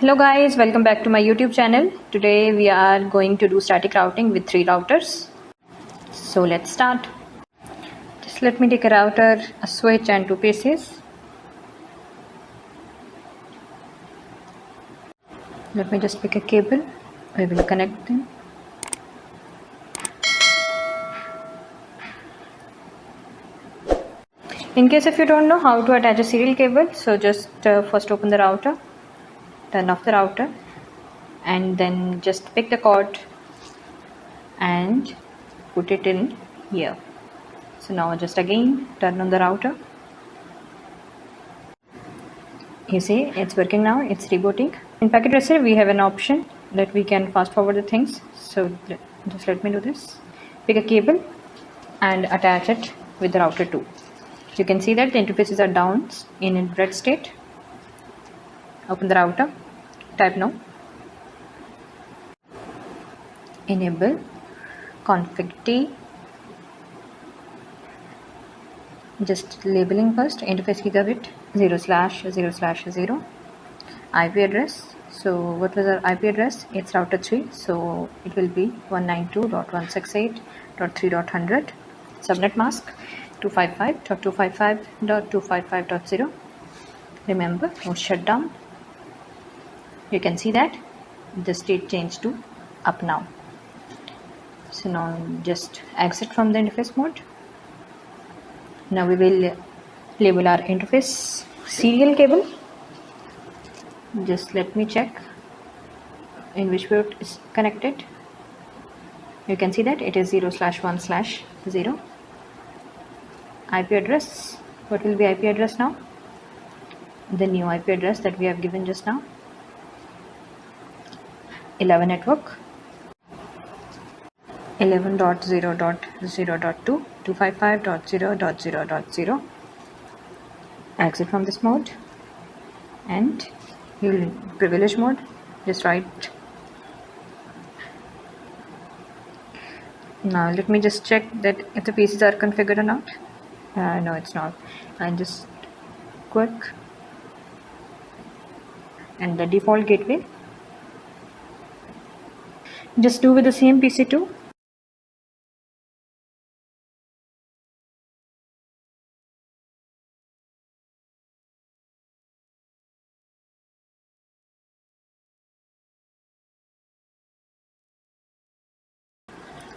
Hello guys, welcome back to my YouTube channel. Today we are going to do static routing with 3 routers. So let's start. Just let me take a router, a switch and 2 PCs. Let me just pick a cable. We will connect them. In case if you don't know how to attach a serial cable, so just first open the router, turn off the router and then just pick the cord and put it in here. So now just again turn on the router. You see it's working now, it's rebooting. In packet tracer we have an option that we can fast forward the things. So just let me do this. Pick a cable and attach it with the router 2. You can see that the interfaces are down in red state. Open the router, type no. Enable config T. Just labeling first, interface gigabit 0/0/0 IP address. So what was our IP address? It's router 3, so it will be 192.168.3.100. Subnet mask 255.255.255.0. Remember, no shutdown. You can see that the state changed to up now. So now just exit from the interface mode. Now we will label our interface serial cable. Just let me check in which port is connected. You can see that it is 0/1/0. IP address. What will be IP address now? The new IP address that we have given just now. 11 network. 11.0.0.2 255.0.0.0. Exit from this mode and you'll privilege mode. Just write. Now let me just check that if the PCs are configured or not. No, it's not. And just quick and the default gateway. Just do with the same PC too.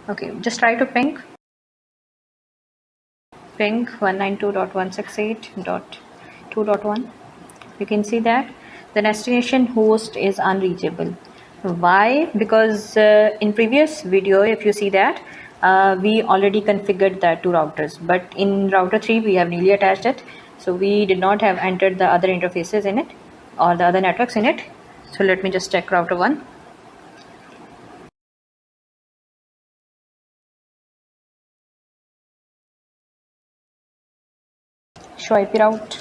Okay, just try to ping 192.168.2.1. You can see that the destination host is unreachable. Why? Because in previous video, if you see that we already configured the 2 routers, but in router 3 we have newly attached it, so we did not have entered the other interfaces in it or the other networks in it. So let me just check router 1. Show IP route.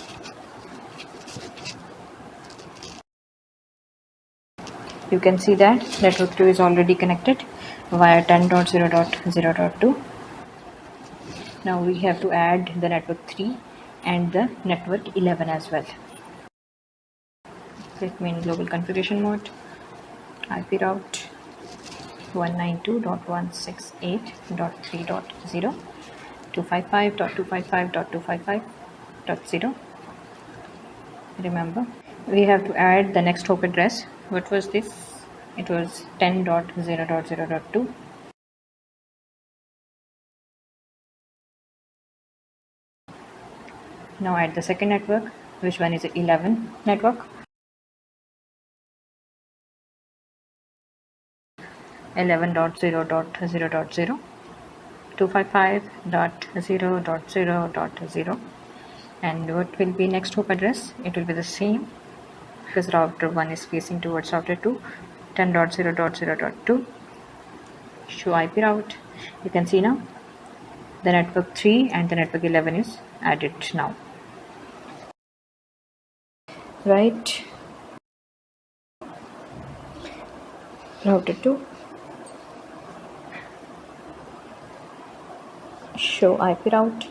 You can see that network 2 is already connected via 10.0.0.2. Now we have to add the network 3 and the network 11 as well. Let me in global configuration mode. IP route 192.168.3.0 255.255.255.0. Remember, we have to add the next hop address. What was this? It was 10.0.0.2. Now add the second network, which one is 11 network. 11.0.0.0 255.0.0.0. And what will be next hop address? It will be the same because router 1 is facing towards router 2. 10.0.0.2. Show IP route. You can see now the network 3 and the network 11 is added now. Right. Router 2. Show IP route.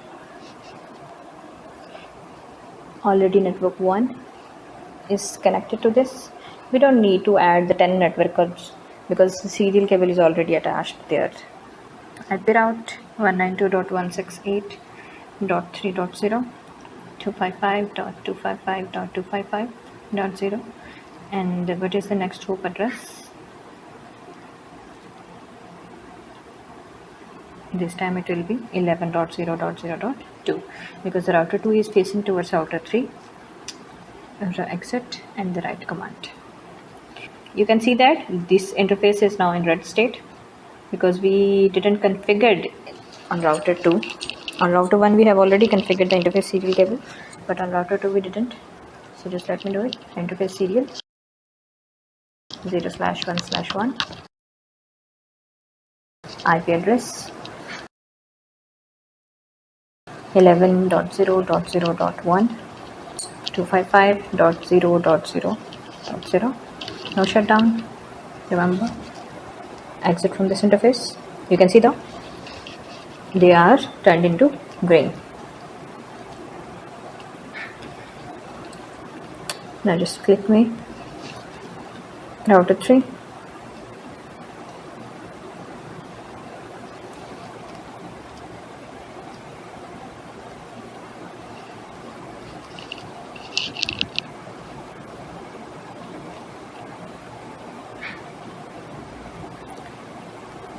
Already network 1 is connected to this. We don't need to add the 10 network cards because the serial cable is already attached there. IP route 192.168.3.0, 255.255.255.0, and what is the next hop address? This time it will be 11.0.0.2 because the router 2 is facing towards router 3. Exit and the write command. You can see that this interface is now in red state because we didn't configure on router 2. On router 1 we have already configured the interface serial cable, but on router 2 we didn't. So just let me do it. Interface serial 0/1/1, IP address 11.0.0.1, 255.0.0.0. No shutdown. Remember, exit from this interface. You can see they are turned into green. Now just click me router 3.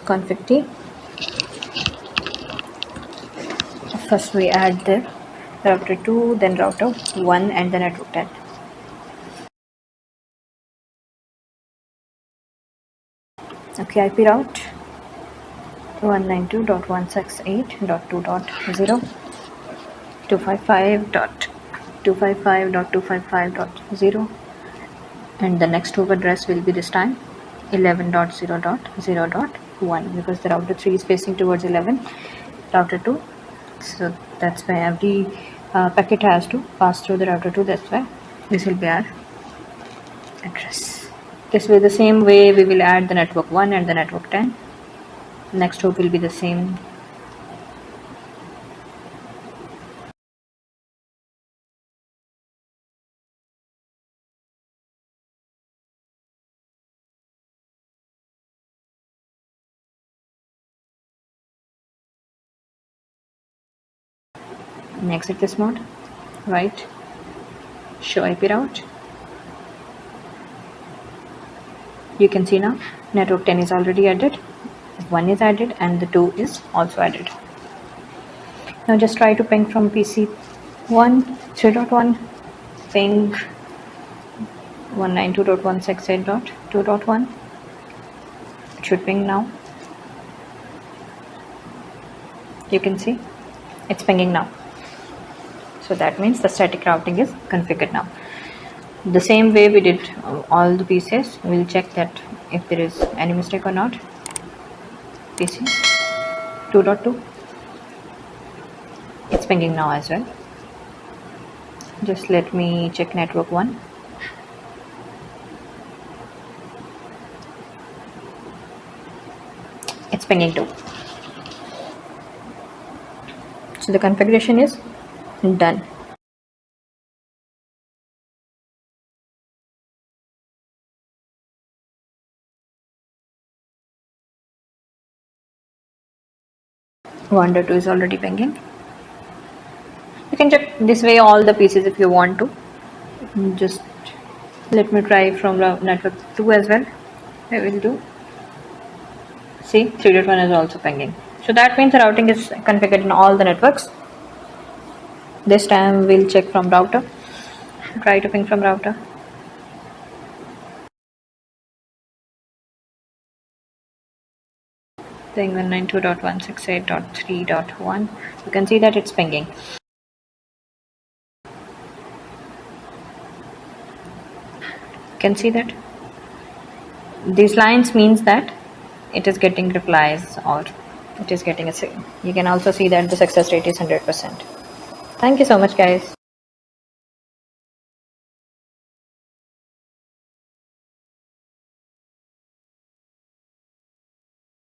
Config T. First we add the router 2, then router 1 and the network 10. Okay, IP route 192.168.2.0, 255.255.255.0, and the next hop address will be this time 11.0.0.1 because the router 3 is facing towards 11, router 2. So that's why every packet has to pass through the router 2. That's why this will be our address. This will be the same way we will add the network 1 and the network 10. Next hop will be the same. Exit this mode, right? Show IP route. You can see now network 10 is already added, 1 is added, and the 2 is also added. Now just try to ping from PC 1 3.1, ping 192.168.2.1. It should ping now. You can see it's pinging now. So that means the static routing is configured now. The same way we did all the pieces, we'll check that if there is any mistake or not. PC 2.2, it's pinging now as well. Just let me check network 1. It's pinging 2. So the configuration is done. Wonder 2 is already pinging. You can check this way all the pieces if you want to. Just let me try from network 2 as well. I will do. See, 3.1 is also pinging. So that means the routing is configured in all the networks. This time we'll check from router. Try to ping from router. Ping 192.168.3.1. You can see that it's pinging. You can see that these lines means that it is getting replies or it is getting a signal. You can also see that the success rate is 100%. Thank you so much, guys.